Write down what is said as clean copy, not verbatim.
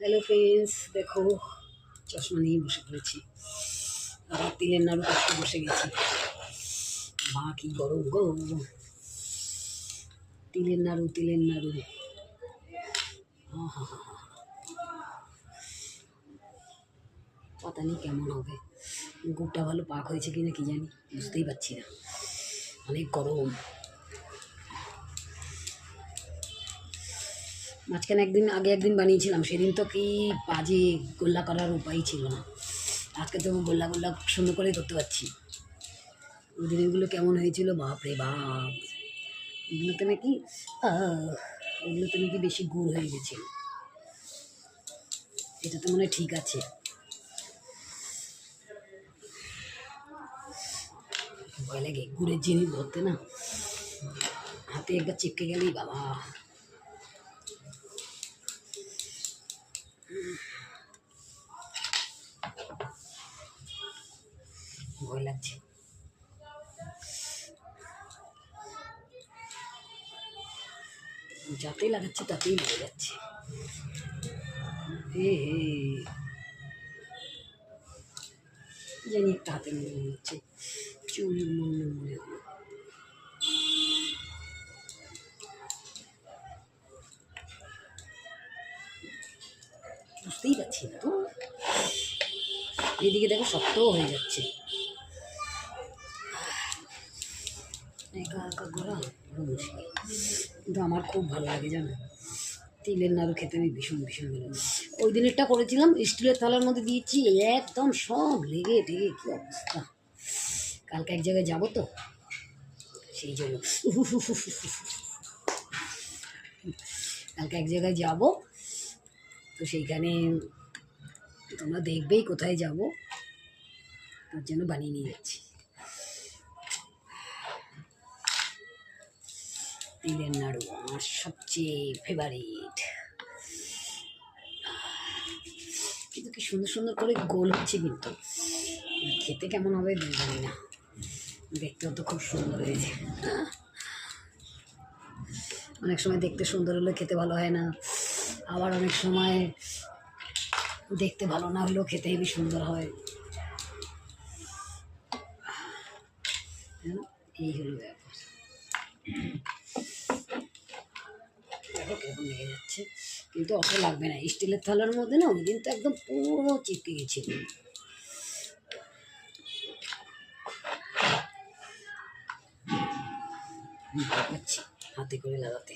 Hello friends, দেখো চশমা নিয়ে বসে পড়েছি। আবার তিলের নাড়ু করতে বসে গেছি। মা কি গরম গো! তিলের নাড়ু পাতা নেই কেমন হবে। গুড়টা ভালো পাক হয়েছে কিনা কি জানি, বুঝতেই পারছি না, অনেক গরম। মাঝখানে একদিন বানিয়েছিলাম, সেদিন তো কি বাজে, গোল্লা করার উপায় ছিল না। আজকে তো গোল্লা সুন্দর করে করতে পারছি। ওই দিনগুলো কেমন হয়েছিল বাপ রে বাপ! ওগুলোতে নাকি ওগুলোতে নাকি বেশি গুড় হয়ে গেছে। এটা তো মনে হয় ঠিক আছে। ভয় লাগে গুড়ের জিনিস ধরতে, না হাতে একবার চিপকে গেলেই বাবা। ভয় লাগছে। যাতেই লাগাচ্ছি তাতেই লেগে যাচ্ছে। হে হে, জানি একটা হাতে মনে হচ্ছে চুল মনে হলো। বুঝতেই পারছি না তো। এদিকে দেখো শক্তও হয়ে যাচ্ছে। একা একা করা বড় মুশকিল, কিন্তু আমার খুব ভালো লাগে জানো। তিলের নাড়ু খেতে আমি ভীষণ ভীষণ ভালো লাগে। ওই দিনেরটা করেছিলাম স্টিলের থালার মধ্যে দিয়েছি, একদম সব লেগে টেগে কী অবস্থা। কালকে এক জায়গায় যাবো তো, সেই জন্য কালকে এক জায়গায় যাব, তো সেইখানে তোমরা দেখবেই কোথায় যাব, তার জন্য বানিয়ে নিয়ে যাচ্ছি। তিলের নাড়ু আমার সবচেয়ে ফেভারিট। কিন্তু কি সুন্দর সুন্দর করে গোল হচ্ছে, কিন্তু খেতে কেমন হবে জানি না। দেখতেও তো খুব সুন্দর হয়েছে। অনেক সময় দেখতে সুন্দর হলে খেতে ভালো হয় না, আবার অনেক সময় দেখতে ভালো না হলেও খেতে হেবি সুন্দর হয়। এই হলো ব্যাপার। দেখো কিরকম লেগে যাচ্ছে, কিন্তু অত লাগবে না। স্টিলের থালার মধ্যে না ওই দিন তো একদম পুরো চিপকে গেছিল। পাচ্ছি হাতে করে লাগাতে।